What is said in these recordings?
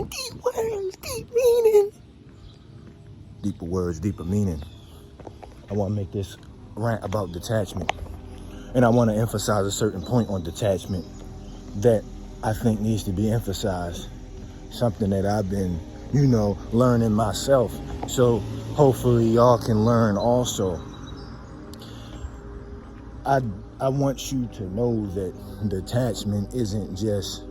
meaning, deep words, deep meaning. Deeper words, deeper meaning. I want to make this rant about detachment. And I want to emphasize a certain point on detachment that I think needs to be emphasized. Something that I've been, learning myself. So hopefully y'all can learn also. I want you to know that detachment isn't just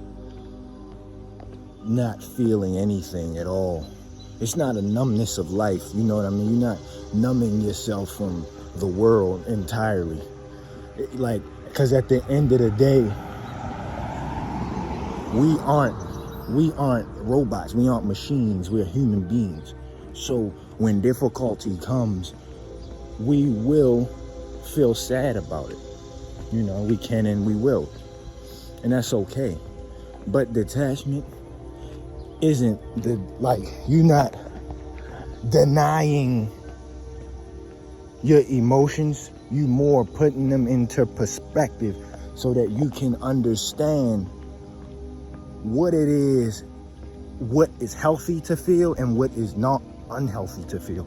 not feeling anything at all. It's not a numbness of life, you know what I mean? You're not numbing yourself from the world entirely. Because at the end of the day, we aren't robots, we aren't machines, we're human beings. So when difficulty comes, we will feel sad about it. We can and we will. And that's okay. But detachment isn't you're not denying your emotions, you more putting them into perspective so that you can understand what it is, what is healthy to feel and what is not unhealthy to feel.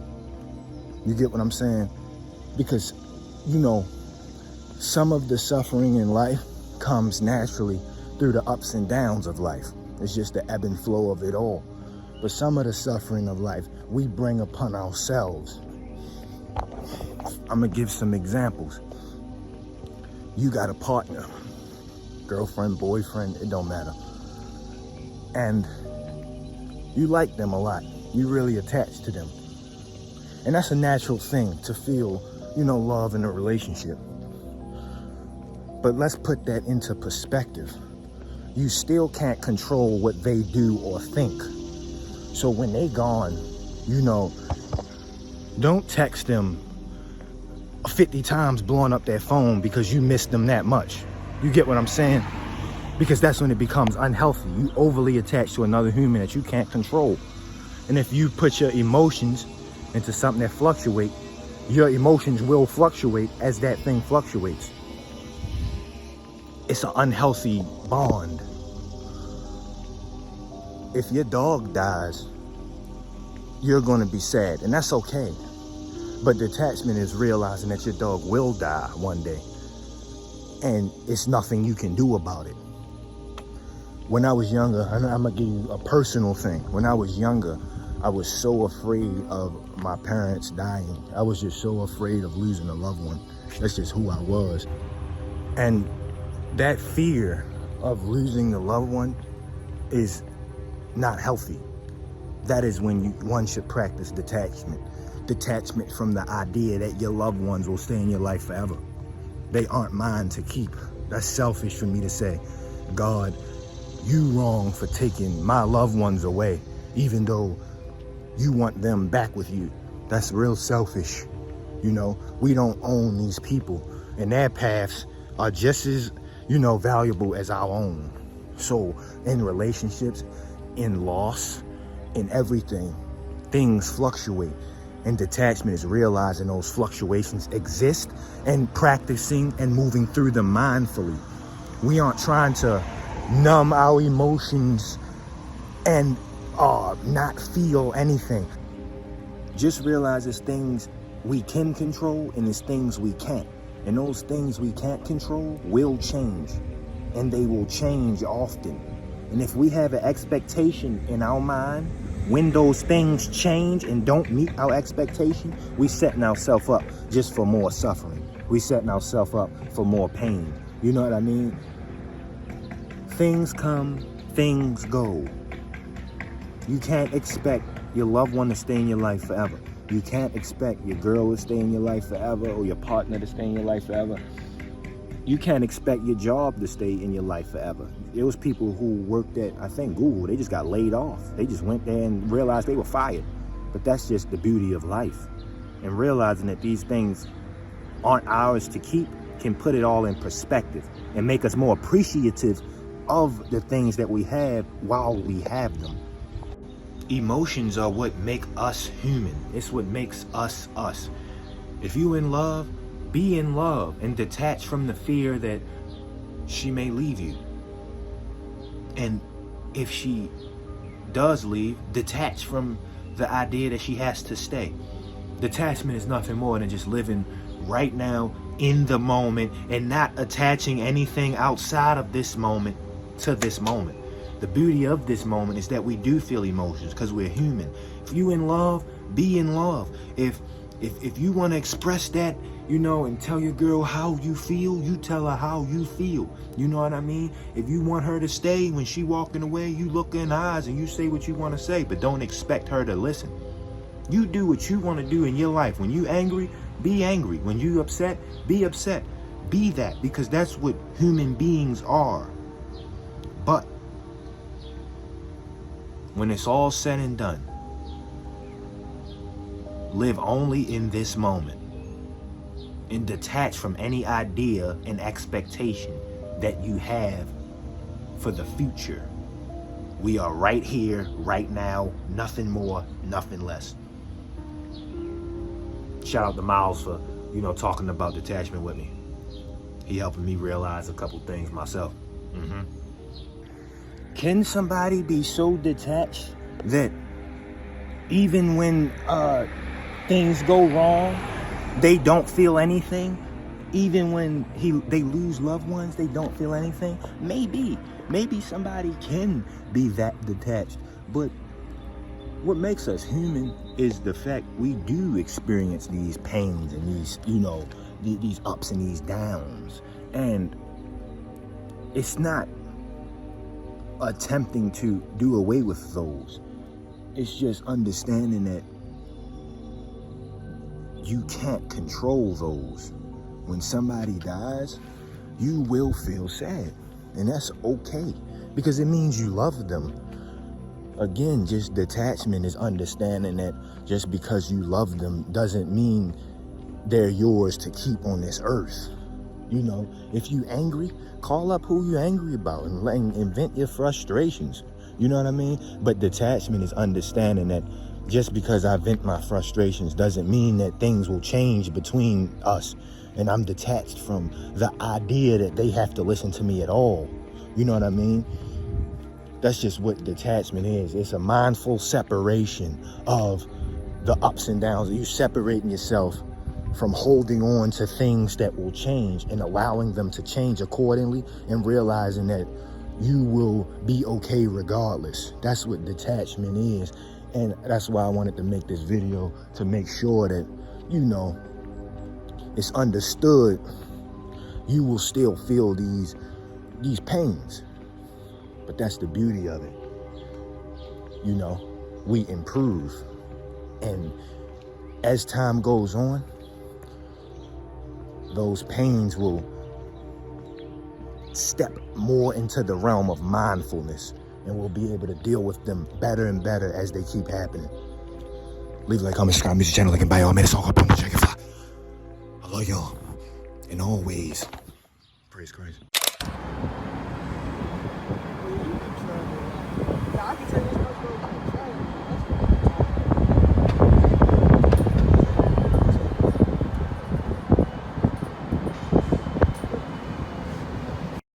You get what I'm saying? Because, some of the suffering in life comes naturally through the ups and downs of life. It's just the ebb and flow of it all. But some of the suffering of life we bring upon ourselves. I'm going to give some examples. You got a partner, girlfriend, boyfriend, it don't matter. And you like them a lot. You really attached to them. And that's a natural thing to feel, love in a relationship. But let's put that into perspective. You still can't control what they do or think. So when they gone, don't text them 50 times blowing up their phone because you missed them that much. You get what I'm saying? Because that's when it becomes unhealthy. You overly attach to another human that you can't control. And if you put your emotions into something that fluctuates, your emotions will fluctuate as that thing fluctuates. It's an unhealthy bond. If your dog dies, you're going to be sad, and that's okay. But detachment is realizing that your dog will die one day, and it's nothing you can do about it. When I was younger, and I'm going to give you a personal thing. When I was younger, I was so afraid of my parents dying. I was just so afraid of losing a loved one. That's just who I was. And that fear of losing a loved one is not healthy. That is when one should practice detachment. Detachment from the idea that your loved ones will stay in your life forever. They aren't mine to keep. That's selfish for me to say. God, you wrong for taking my loved ones away, even though you want them back with you. That's real selfish. We don't own these people, and their paths are just as, valuable as our own. So in relationships, in loss, in everything, things fluctuate. And detachment is realizing those fluctuations exist and practicing and moving through them mindfully. We aren't trying to numb our emotions and not feel anything. Just realize there's things we can control and there's things we can't. And those things we can't control will change. And they will change often. And if we have an expectation in our mind, when those things change and don't meet our expectation, we setting ourselves up just for more suffering. We setting ourselves up for more pain. You know what I mean? Things come, things go. You can't expect your loved one to stay in your life forever. You can't expect your girl to stay in your life forever or your partner to stay in your life forever. You can't expect your job to stay in your life forever. There was people who worked at, I think, Google. They just got laid off. They just went there and realized they were fired. But that's just the beauty of life. And realizing that these things aren't ours to keep can put it all in perspective and make us more appreciative of the things that we have while we have them. Emotions are what make us human. It's what makes us us. If you in love, be in love and detach from the fear that she may leave you. And if she does leave, detach from the idea that she has to stay. Detachment is nothing more than just living right now in the moment and not attaching anything outside of this moment to this moment. The beauty of this moment is that we do feel emotions because we're human. If you in love, be in love. If you want to express that, you know, and tell your girl how you feel, you tell her how you feel. You know what I mean? If you want her to stay when she walking away, you look in her eyes and you say what you want to say, but don't expect her to listen. You do what you want to do in your life. When you angry, be angry. When you upset, be upset. Be that, because that's what human beings are. But when it's all said and done, live only in this moment and detach from any idea and expectation that you have for the future. We are right here, right now, nothing more, nothing less. Shout out to Miles for, you know, talking about detachment with me. He helping me realize a couple things myself. Can somebody be so detached that even when things go wrong, they don't feel anything? Even when they lose loved ones, they don't feel anything? Maybe somebody can be that detached. But what makes us human is the fact we do experience these pains and these, you know, these ups and these downs. And it's not attempting to do away with those. It's just understanding that you can't control those. When somebody dies, you will feel sad. And that's okay, because it means you love them. Again, just detachment is understanding that just because you love them doesn't mean they're yours to keep on this earth. You know, if you angry, call up who you're angry about and vent your frustrations. You know what I mean? But detachment is understanding that just because I vent my frustrations doesn't mean that things will change between us. And I'm detached from the idea that they have to listen to me at all. You know what I mean? That's just what detachment is. It's a mindful separation of the ups and downs. You separating yourself from holding on to things that will change and allowing them to change accordingly, and realizing that you will be okay regardless. That's what detachment is. And that's why I wanted to make this video, to make sure that, you know, it's understood. You will still feel these pains, but that's the beauty of it. You know, we improve, and as time goes on, those pains will step more into the realm of mindfulness, and we'll be able to deal with them better and better as they keep happening. Leave a like, comment, subscribe, music channel, link in bio. Man, it's all good. Boom, check it. I love y'all in all ways. Praise Christ.